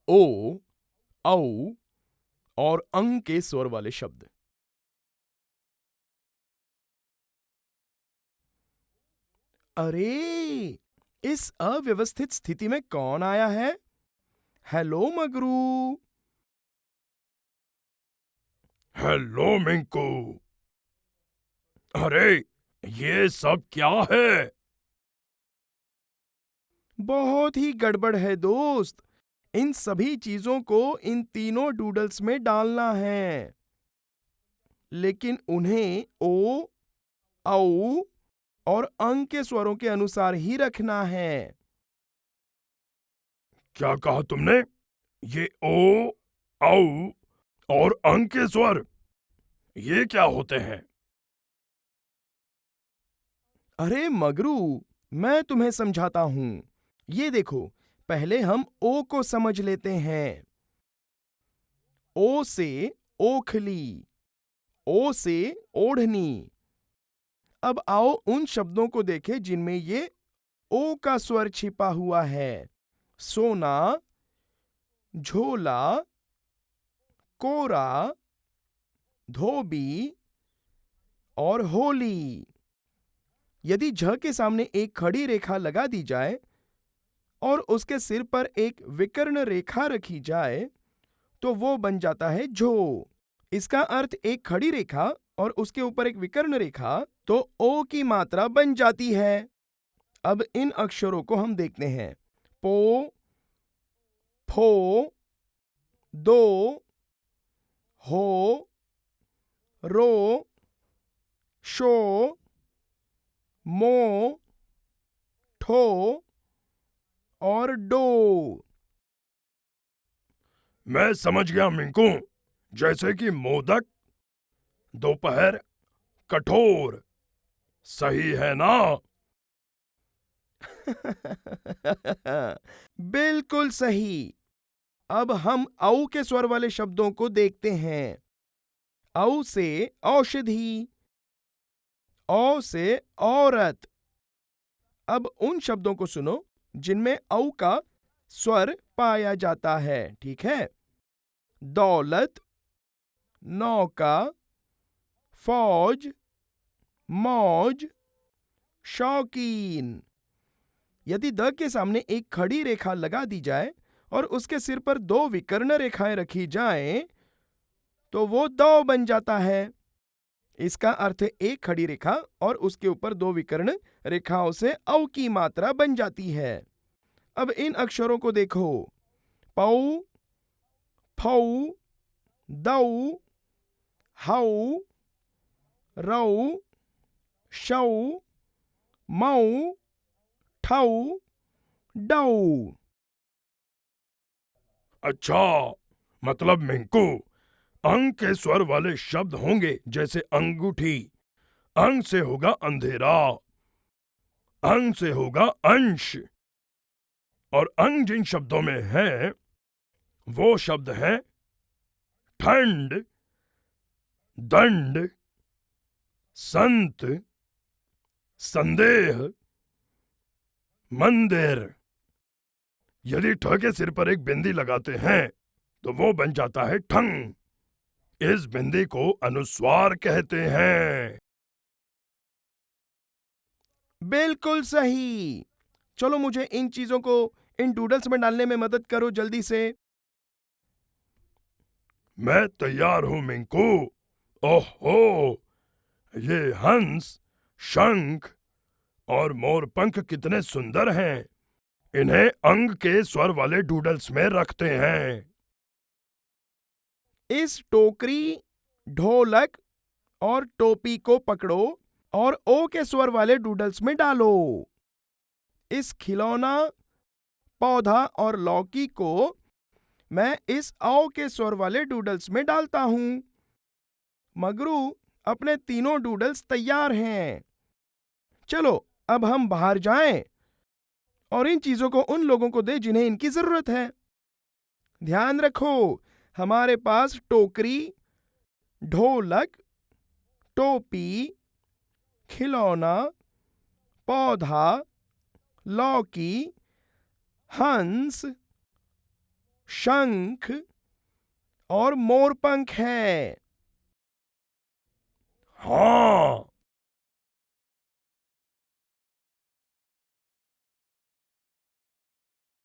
ओ, औ और अंग के स्वर वाले शब्द। अरे, इस अव्यवस्थित स्थिति में कौन आया है? हेलो मगरू। हेलो मिंकू। अरे, ये सब क्या है? बहुत ही गड़बड़ है दोस्त। इन सभी चीजों को इन तीनों डूडल्स में डालना है, लेकिन उन्हें ओ, औ और अंग के स्वरों के अनुसार ही रखना है। क्या कहा तुमने? ये ओ, औ और अंग के स्वर, ये क्या होते हैं? अरे मगरू, मैं तुम्हें समझाता हूं। ये देखो, पहले हम ओ को समझ लेते हैं। ओ से ओखली, ओ से ओढ़नी। अब आओ उन शब्दों को देखें जिनमें ये ओ का स्वर छिपा हुआ है। सोना, झोला, कोरा, धोबी और होली। यदि झ के सामने एक खड़ी रेखा लगा दी जाए और उसके सिर पर एक विकर्ण रेखा रखी जाए, तो वो बन जाता है झो। इसका अर्थ एक खड़ी रेखा और उसके ऊपर एक विकर्ण रेखा, तो ओ की मात्रा बन जाती है। अब इन अक्षरों को हम देखते हैं। पो, फो, दो, हो, रो, शो, मो, ठो और डो। मैं समझ गया मिंकू। जैसे कि मोदक, दोपहर, कठोर। सही है ना? बिल्कुल सही। अब हम औ के स्वर वाले शब्दों को देखते हैं। औ से औषधि, औ से औरत। अब उन शब्दों को सुनो जिनमें औ का स्वर पाया जाता है, ठीक है? दौलत, नौका, फौज, मौज, शौकीन। यदि द के सामने एक खड़ी रेखा लगा दी जाए और उसके सिर पर दो विकर्ण रेखाएं रखी जाएं, तो वो दौ बन जाता है। इसका अर्थ एक खड़ी रेखा और उसके ऊपर दो विकर्ण रेखाओं से औ की मात्रा बन जाती है। अब इन अक्षरों को देखो। पौ, फौ, दौ, हौ, रौ, शौ, मौ, ठौ, डौ। अच्छा, मतलब मिंकू, अंग के स्वर वाले शब्द होंगे जैसे अंगूठी, अंग से होगा अंधेरा, अंग से होगा अंश, और अंग जिन शब्दों में है वो शब्द हैं ठंड, दंड, संत, संदेह, मंदिर। यदि ठ के सिर पर एक बिंदी लगाते हैं तो वो बन जाता है ठंग। इस बिंदी को अनुस्वार कहते हैं। बिल्कुल सही। चलो मुझे इन चीजों को इन डूडल्स में डालने में मदद करो जल्दी से। मैं तैयार हूं मिंकू। ओहो, ये हंस, शंख और मोरपंख कितने सुंदर हैं। इन्हें अंग के स्वर वाले डूडल्स में रखते हैं। इस टोकरी, ढोलक और टोपी को पकड़ो और ओ के स्वर वाले डूडल्स में डालो। इस खिलौना, पौधा और लौकी को मैं इस औ के स्वर वाले डूडल्स में डालता हूं। मगरू, अपने तीनों डूडल्स तैयार हैं। चलो अब हम बाहर जाएं और इन चीजों को उन लोगों को दे जिन्हें इनकी जरूरत है। ध्यान रखो, हमारे पास टोकरी, ढोलक, टोपी, खिलौना, पौधा, लौकी, हंस, शंख और मोरपंख है। हाँ,